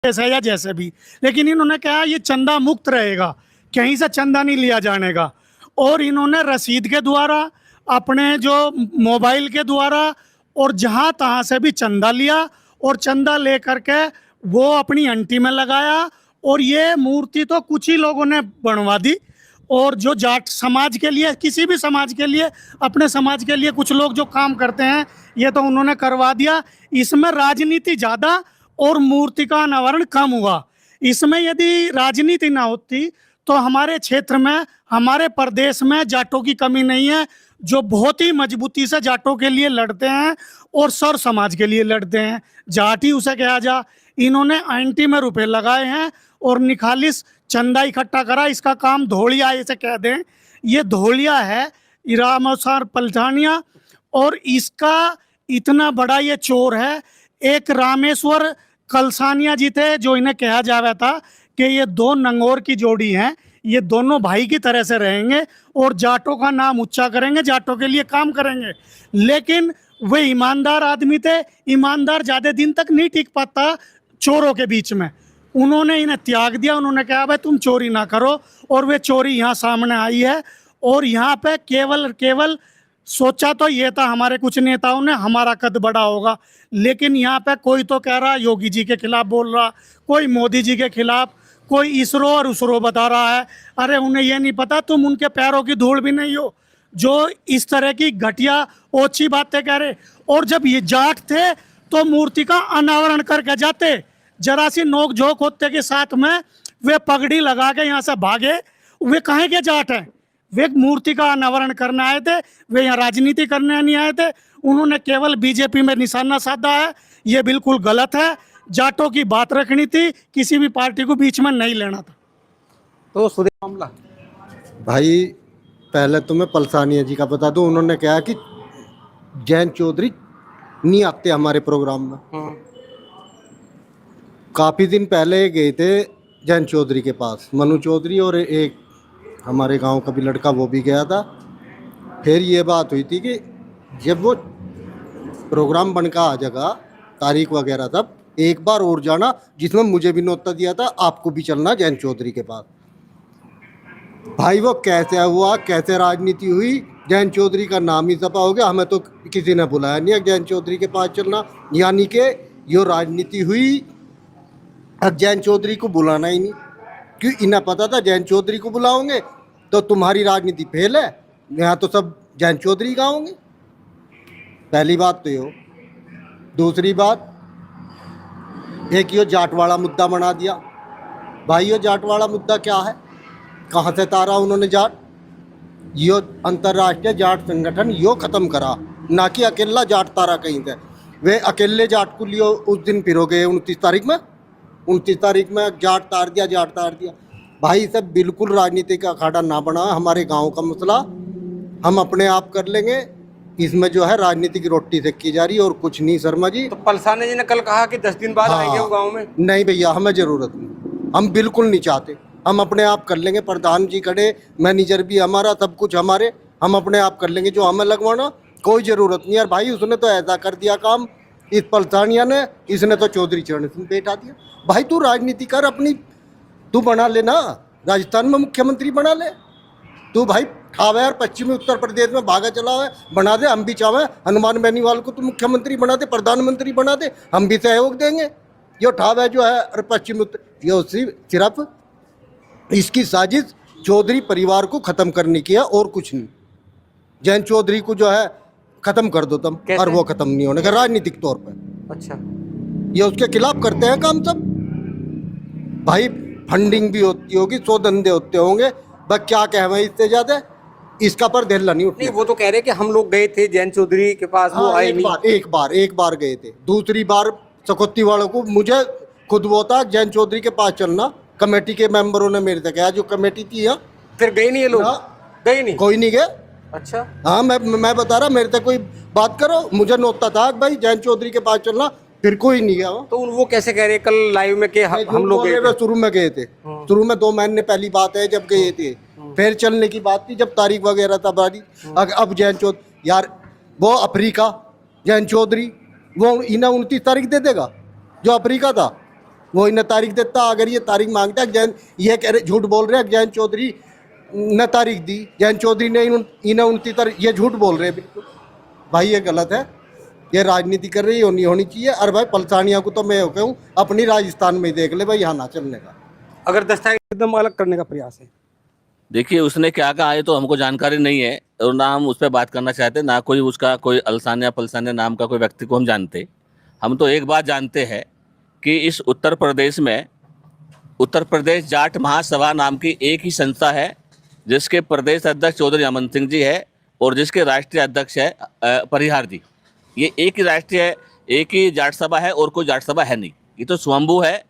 है या जैसे भी, लेकिन इन्होंने कहा ये चंदा मुक्त रहेगा, कहीं से चंदा नहीं लिया जाने का। और इन्होंने रसीद के द्वारा, अपने जो मोबाइल के द्वारा और जहां तहां से भी चंदा लिया और चंदा ले करके वो अपनी अंटी में लगाया। और ये मूर्ति तो कुछ ही लोगों ने बनवा दी, और जो जाट समाज के लिए, किसी भी समाज के लिए, अपने समाज के लिए कुछ लोग जो काम करते हैं ये तो उन्होंने करवा दिया। इसमें राजनीति ज़्यादा और मूर्ति का अनावरण कम हुआ। इसमें यदि राजनीति ना होती तो हमारे क्षेत्र में, हमारे प्रदेश में जाटों की कमी नहीं है, जो बहुत ही मजबूती से जाटों के लिए लड़ते हैं और सर समाज के लिए लड़ते हैं। जाट ही उसे कहा जा। इन्होंने आंटी में रुपए लगाए हैं और निखालिस चंदा इकट्ठा करा। इसका काम धोलिया इसे कह दें, ये धोलिया है, इरामसार पलठानिया। और इसका इतना बड़ा ये चोर है। एक रामेश्वर कलसानिया जी थे जो इन्हें कहा जावा था कि ये दो नंगोर की जोड़ी हैं, ये दोनों भाई की तरह से रहेंगे और जाटों का नाम ऊंचा करेंगे, जाटों के लिए काम करेंगे। लेकिन वे ईमानदार आदमी थे। ईमानदार ज़्यादा दिन तक नहीं टिक पाता चोरों के बीच में। उन्होंने इन्हें त्याग दिया। उन्होंने कहा भाई तुम चोरी ना करो, और वे चोरी यहाँ सामने आई है। और यहाँ पे केवल सोचा तो ये था हमारे कुछ नेताओं ने हमारा कद बड़ा होगा, लेकिन यहाँ पे कोई तो कह रहा योगी जी के खिलाफ बोल रहा, कोई मोदी जी के खिलाफ, कोई इसरो और उसरो बता रहा है। अरे उन्हें ये नहीं पता तुम उनके पैरों की धूल भी नहीं हो जो इस तरह की घटिया ओछी बातें कह रहे। और जब ये जाट थे तो मूर्ति का अनावरण करके जाते, जरा सी नोक झोंक होते के साथ में वे पगड़ी लगा के यहाँ से भागे। वे कहे के जाट हैं, वे मूर्ति का अनावरण करने आए थे, वे यहाँ राजनीति करने नहीं आए थे। उन्होंने केवल बीजेपी में निशाना साधा है, ये बिल्कुल गलत है। जाटों की बात रखनी थी, किसी भी पार्टी को बीच में नहीं लेना था। तो सुधीर मामला भाई पहले तो मैं पलसानिया जी का बता दूं, उन्होंने कहा कि जैन चौधरी नहीं आते हमारे प्रोग्राम में। काफ़ी दिन पहले गए थे जैन चौधरी के पास, मनु चौधरी और एक हमारे गांव का भी लड़का वो भी गया था। फिर ये बात हुई थी कि जब वो प्रोग्राम बनकर आ जाएगा, तारीख वगैरह तब एक बार और जाना, जिसमें मुझे भी न्योता दिया था आपको भी चलना जैन चौधरी के पास। भाई वो कैसे हुआ, कैसे राजनीति हुई, जैन चौधरी का नाम ही सपा हो गया। हमें तो किसी ने बुलाया नहीं जैन चौधरी के पास चलना, यानी कि ये राजनीति हुई। अब जैन चौधरी को बुलाना ही नहीं, क्यों? इन्हें पता था जैन चौधरी को बुलाओगे तो तुम्हारी राजनीति फेल है, यहाँ तो सब जैन चौधरी का होंगे। पहली बात तो ये। दूसरी बात, एक ये जाट वाला मुद्दा बना दिया। भाई ये जाट वाला मुद्दा क्या है, कहाँ से तारा उन्होंने जाट? यो अंतर्राष्ट्रीय जाट संगठन यो ख़त्म करा, ना कि अकेला जाट तारा कहीं से। वे अकेले जाट को लियो उस दिन फिर हो गए 29 तारीख में, 29 तारीख में जाट तार दिया, जाट तार दिया। भाई सब बिल्कुल राजनीति का अखाड़ा ना बना। हमारे गांव का मसला हम अपने आप कर लेंगे, इसमें जो है राजनीति की रोटी सेकी जा रही है और कुछ नहीं। शर्मा जी तो पलसाने जी ने कल कहा कि 10 दिन बाद आएंगे वो गाँव में। नहीं भैया, हमें ज़रूरत नहीं, हम बिल्कुल नहीं चाहते, हम अपने आप कर लेंगे। प्रधान जी खड़े, मैनेजर भी हमारा, सब कुछ हमारे, हम अपने आप कर लेंगे। जो हमें लगवाना कोई ज़रूरत नहीं यार। भाई उसने तो ऐसा कर दिया काम, इस पलसानिया ने, इसने तो चौधरी चरण सिंह बैठा दिया। भाई तू राजनीति कर अपनी, तू बना लेना, राजस्थान में मुख्यमंत्री बना ले तू। भाई ठावे यार, पश्चिमी उत्तर प्रदेश में भागा चला है, बना दे। हम भी चाहे हनुमान बेनीवाल को तो मुख्यमंत्री बना दे, प्रधानमंत्री बना दे, हम भी सहयोग देंगे। ये ठावे जो है और पश्चिमी उत्तर, ये सिर्फ इसकी साजिश चौधरी परिवार को ख़त्म करने की है और कुछ नहीं। जैन चौधरी को जो है ख़त्म कर दो तुम, और वो ख़त्म नहीं होने का राजनीतिक तौर पर। अच्छा, ये उसके खिलाफ करते हैं काम सब। भाई फंडिंग भी होती होगी, 100 धंधे होते होंगे, बस क्या कहें इससे ज़्यादा, इसका पर दिल नहीं उठनी। वो तो कह रहे कि हम लोग गए थे जैन चौधरी के पास, वो आए नहीं। एक बार गए थे। दूसरी बार सकोती वालों को, मुझे खुद वो था जैन चौधरी के पास चलना, कमेटी के मेंबरों ने मेरे से कहा, जो कमेटी थी यहाँ। फिर गए नहीं ये लोग? गए नहीं, कोई नहीं गए। अच्छा हाँ, मैं बता रहा, मेरे से कोई बात करो, मुझे नोता था भाई जैन चौधरी के पास चलना, फिर कोई नहीं गया। तो वो कैसे कह रहे कल लाइव में कि हम लोग शुरू में गए थे, शुरू में 2 महीने पहली बात है जब गए थे, फिर चलने की बात थी जब तारीख वगैरह तब आ रही। अब जैन चौधरी यार, वो अफ्रीका जैन चौधरी, वो इन्हें 29 तारीख दे देगा जो अफ्रीका था। वो इन्हें तारीख देता, अगर ये तारीख मांगता है जैन, ये कह रहे झूठ बोल रहे हैं जैन चौधरी ने तारीख दी, जैन चौधरी ने इन्हें 29 तारीख, ये झूठ बोल रहे हैं बिल्कुल भाई, ये गलत है, ये राजनीति कर रही है, नहीं होनी चाहिए। और भाई पलसानिया को तो मैं कहूँ अपनी राजस्थान में देख ले भाई, यहाँ ना चलने का। अगर दस्तावेज एकदम अलग करने का प्रयास है, देखिए उसने क्या कहा है तो हमको जानकारी नहीं है, और ना हम उस पर बात करना चाहते, ना कोई उसका कोई अलसानिया पलसानिया नाम का कोई व्यक्ति को हम जानते। हम तो एक बात जानते हैं कि इस उत्तर प्रदेश में उत्तर प्रदेश जाट महासभा नाम की एक ही संस्था है, जिसके प्रदेश अध्यक्ष चौधरी अमन सिंह जी है और जिसके राष्ट्रीय अध्यक्ष है परिहार जी। ये एक ही राष्ट्रीय है, एक ही जाट सभा है और कोई जाट सभा है नहीं, ये तो स्वयंभू है।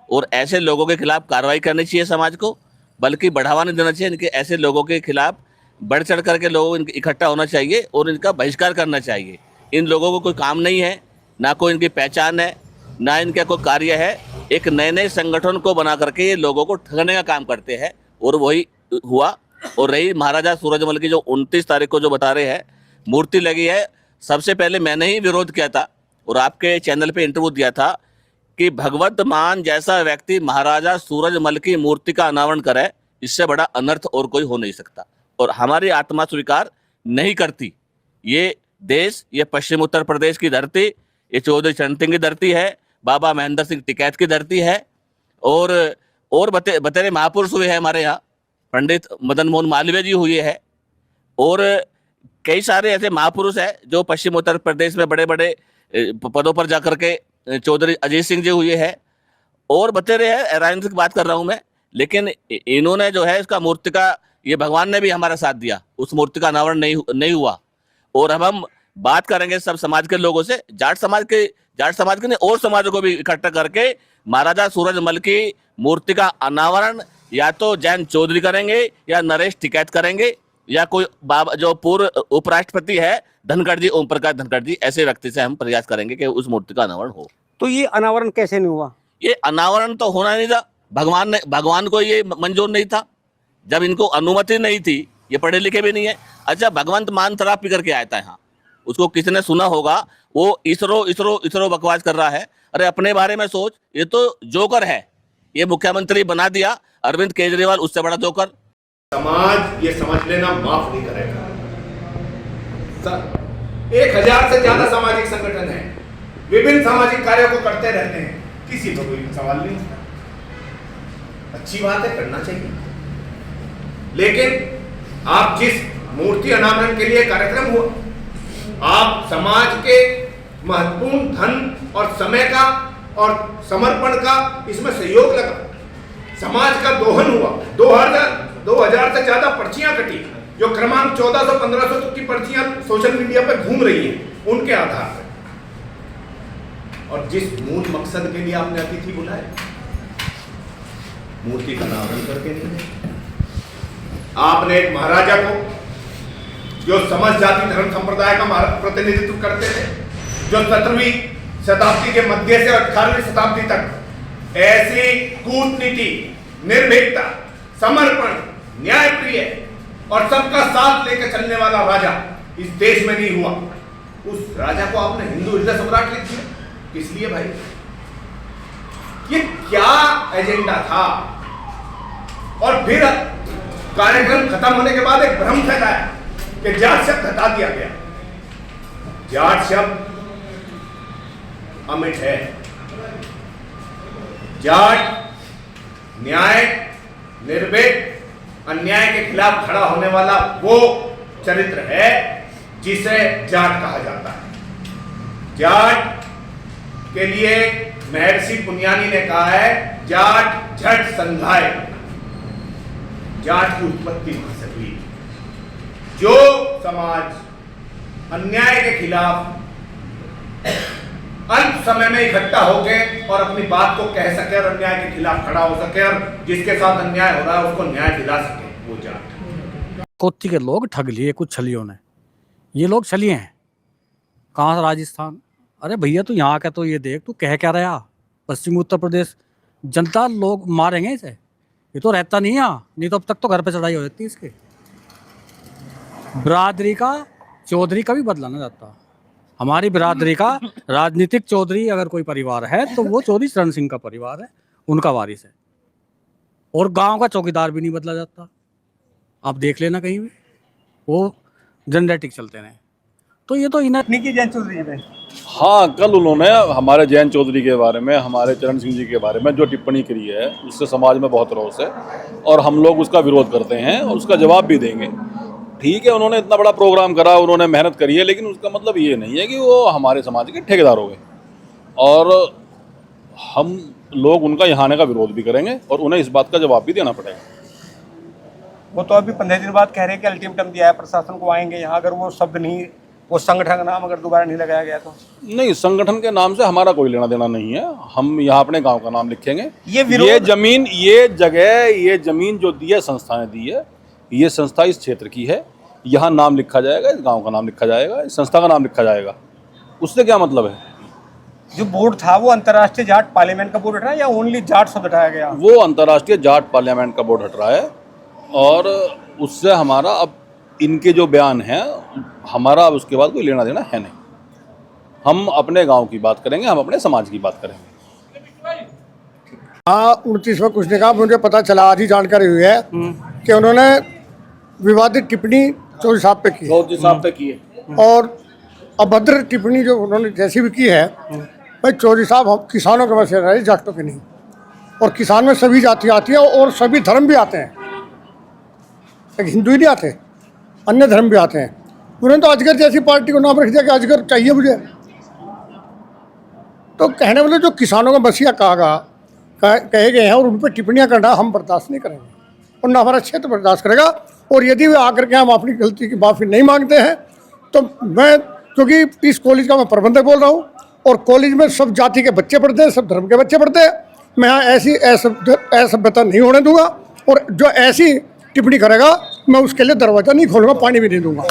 और ऐसे लोगों के खिलाफ कार्रवाई करनी चाहिए समाज को, बल्कि बढ़ावा नहीं देना चाहिए। इनके ऐसे लोगों के खिलाफ बढ़ चढ़ करके लोगों इनके इकट्ठा होना चाहिए और इनका बहिष्कार करना चाहिए। इन लोगों को कोई काम नहीं है, ना कोई इनकी पहचान है, ना इनका कोई कार्य है। एक नए नए संगठन को बना करके ये लोगों को ठगने का काम करते हैं, और वही हुआ। और रही महाराजा सूरजमल की जो 29 तारीख को जो बता रहे हैं मूर्ति लगी है, सबसे पहले मैंने ही विरोध किया था और आपके चैनल पे इंटरव्यू दिया था कि भगवत मान जैसा व्यक्ति महाराजा सूरजमल की मूर्ति का अनावरण करे, इससे बड़ा अनर्थ और कोई हो नहीं सकता। और हमारी आत्मा स्वीकार नहीं करती। ये देश, ये पश्चिम उत्तर प्रदेश की धरती, ये चौधरी चरण सिंह की धरती है, बाबा महेंद्र सिंह टिकैत की धरती है, और बतेरे महापुरुष हुए हैं हमारे यहाँ, पंडित मदन मोहन मालवीय जी हुए हैं, और कई सारे ऐसे महापुरुष हैं जो पश्चिम उत्तर प्रदेश में बड़े बड़े पदों पर जाकर के, चौधरी अजीत सिंह जी हुए हैं, और बतेरे हैं, राजेंद्र की बात कर रहा हूँ मैं। लेकिन इन्होंने जो है इसका मूर्ति का, ये भगवान ने भी हमारा साथ दिया, उस मूर्ति का अनावरण नहीं हुआ। और अब हम बात करेंगे सब समाज के लोगों से, जाट समाज के नहीं और समाजों को भी इकट्ठा करके महाराजा सूरजमल की मूर्ति का अनावरण या तो जैन चौधरी करेंगे, या नरेश टिकैत करेंगे, या कोई बाबा जो पूर्व उपराष्ट्रपति है धनखड़ जी, ओम प्रकाश धनखड़ जी, ऐसे व्यक्ति से हम प्रयास करेंगे कि उस मूर्ति का अनावरण हो। तो ये अनावरण कैसे नहीं हुआ? ये अनावरण तो होना नहीं था, भगवान को ये मंजूर नहीं था, जब इनको अनुमति नहीं थी, ये पढ़े लिखे भी नहीं है। अच्छा, भगवंत मान शराब पी करके आया था यहाँ, उसको किसने सुना होगा, वो इसरो बकवास कर रहा है। अरे अपने बारे में सोच, ये तो जोकर है, ये मुख्यमंत्री बना दिया अरविंद केजरीवाल, उससे बड़ा जोकर। समाज ये समझ लेना माफ नहीं करेगा। 1000 से ज्यादा सामाजिक संगठन है, विभिन्न सामाजिक कार्यों को करते रहते हैं, किसी को कोई सवाल नहीं उठता। अच्छी बात है, करना चाहिए, लेकिन आप जिस मूर्ति अनावरण के लिए कार्यक्रम हुआ, आप समाज के महत्वपूर्ण धन और समय का और समर्पण का इसमें सहयोग लगा, समाज का दोहन हुआ। 2000 से ज्यादा पर्चियां कटी, जो क्रमांक 1400-1500 तक की पर्चियां सोशल मीडिया पर घूम रही हैं, उनके आधार पर। और जिस मूल मकसद के लिए आपने अतिथि बुलाए, मूर्ति का अनावरण करके नहीं, आपने एक महाराजा को जो समस्त जाति धर्म संप्रदाय का प्रतिनिधित्व करते थे, जो 17वीं शताब्दी के मध्य से 18वीं शताब्दी तक ऐसी कूटनीति, निर्भीकता, समर्पण, न्यायप्रिय और सबका साथ लेकर चलने वाला राजा इस देश में नहीं हुआ। उस राजा को आपने हिंदू हृदय सम्राट लिख दिया, किस लिए भाई? ये क्या एजेंडा था? और फिर कार्यक्रम खत्म होने के बाद एक भ्रम फैलाया कि जाट शब्द हटा दिया गया। जाट शब्द अमिट है। जाट न्याय, निर्भीक, अन्याय के खिलाफ खड़ा होने वाला वो चरित्र है जिसे जाट कहा जाता है। जाट के लिए महर्षि पुनियानी ने कहा है, जाट झट संघाय। जाट की उत्पत्ति वहां से हुई। जो समाज अन्याय के खिलाफ अल्प समय में इकट्ठा होके और अपनी बात को कह सके और अन्याय के खिलाफ खड़ा हो सके और जिसके साथ अन्याय हो रहा है उसको न्याय दिला सके, वो जाट। कोत्ती के लोग ठग लिए कुछ छलियों ने, ये लोग छलिए हैं। कहाँ राजस्थान? अरे भैया तू यहाँ का तो ये देख, तू कह क्या रहा? पश्चिमी उत्तर प्रदेश जनता लोग मारेंगे इसे, ये तो रहता नहीं यहाँ, नहीं तो अब तक तो घर पे चढ़ाई हो जाती इसके। बरादरी का चौधरी का भी बदला ना जाता। हमारी बिरादरी का राजनीतिक चौधरी अगर कोई परिवार है तो वो चौधरी चरण सिंह का परिवार है, उनका वारिस है। और गांव का चौकीदार भी नहीं बदला जाता, आप देख लेना कहीं भी, वो जनरेटिक चलते रहे। तो ये तो इन्हें की जयंत चौधरी जी पे हाँ, कल उन्होंने हमारे जयंत चौधरी के बारे में, हमारे चरण सिंह जी के बारे में जो टिप्पणी करी है, उससे समाज में बहुत रोष है और हम लोग उसका विरोध करते हैं और उसका जवाब भी देंगे। ठीक है, उन्होंने इतना बड़ा प्रोग्राम करा, उन्होंने मेहनत करी है, लेकिन उसका मतलब ये नहीं है कि वो हमारे समाज के ठेकेदार हो गए। और हम लोग उनका यहाँ आने का विरोध भी करेंगे और उन्हें इस बात का जवाब भी देना पड़ेगा। वो तो अभी 15 दिन बाद कह रहे हैं कि अल्टीमेटम दिया है प्रशासन को, आएंगे यहाँ, अगर वो शब्द नहीं, वो संगठन का नाम अगर दोबारा नहीं लगाया गया तो। नहीं, संगठन के नाम से हमारा कोई लेना देना नहीं है, हम यहाँ अपने गांव का नाम लिखेंगे। ये विरोध- ये जमीन, ये जगह, ये जमीन जो दी है संस्था ने दी है, ये संस्था इस क्षेत्र की है, यहाँ नाम लिखा जाएगा, इस गांव का नाम लिखा जाएगा, इस संस्था का नाम लिखा जाएगा। उससे क्या मतलब है? जो बोर्ड था वो अंतर्राष्ट्रीय जाट पार्लियामेंट का बोर्ड हटा या ओनली जाट शब्द हटाया गया? वो अंतर्राष्ट्रीय जाट पार्लियामेंट का बोर्ड हट रहा है और उससे हमारा, अब इनके जो बयान हैं, हमारा अब उसके बाद कोई लेना देना है नहीं। हम अपने गांव की बात करेंगे, हम अपने समाज की बात करेंगे। हाँ, 29वां कुछ ने कहा, मुझे पता चला, आज ही जानकारी हुई है कि उन्होंने विवादित टिप्पणी चौधरी साहब पे की, चौधरी साहब पे की है और अभद्र टिप्पणी जो उन्होंने जैसी भी की है। भाई चौधरी साहब हम किसानों के वैसे रहे, जाटों के नहीं, और किसान में सभी जाति आती है और सभी धर्म भी आते हैं, एक हिंदू ही नहीं आते, अन्य धर्म भी आते हैं। उन्होंने तो अजगर जैसी पार्टी को नाम रख दिया कि अजगर चाहिए मुझे। तो कहने वाले जो किसानों का मसीहा कहे गए हैं और उन पर टिप्पणियां करना हम बर्दाश्त नहीं करेंगे और ना हमारा क्षेत्र बर्दाश्त करेगा। और यदि वे आकर के हम अपनी गलती की माफ़ी नहीं मांगते हैं तो मैं, क्योंकि इस कॉलेज का मैं प्रबंधक बोल रहा हूँ और कॉलेज में सब जाति के बच्चे पढ़ते हैं, सब धर्म के बच्चे पढ़ते हैं, मैं यहाँ ऐसी असभ्यता नहीं होने दूंगा और जो ऐसी टिप्पणी करेगा मैं उसके लिए दरवाज़ा नहीं खोलूँगा, पानी भी नहीं दूंगा।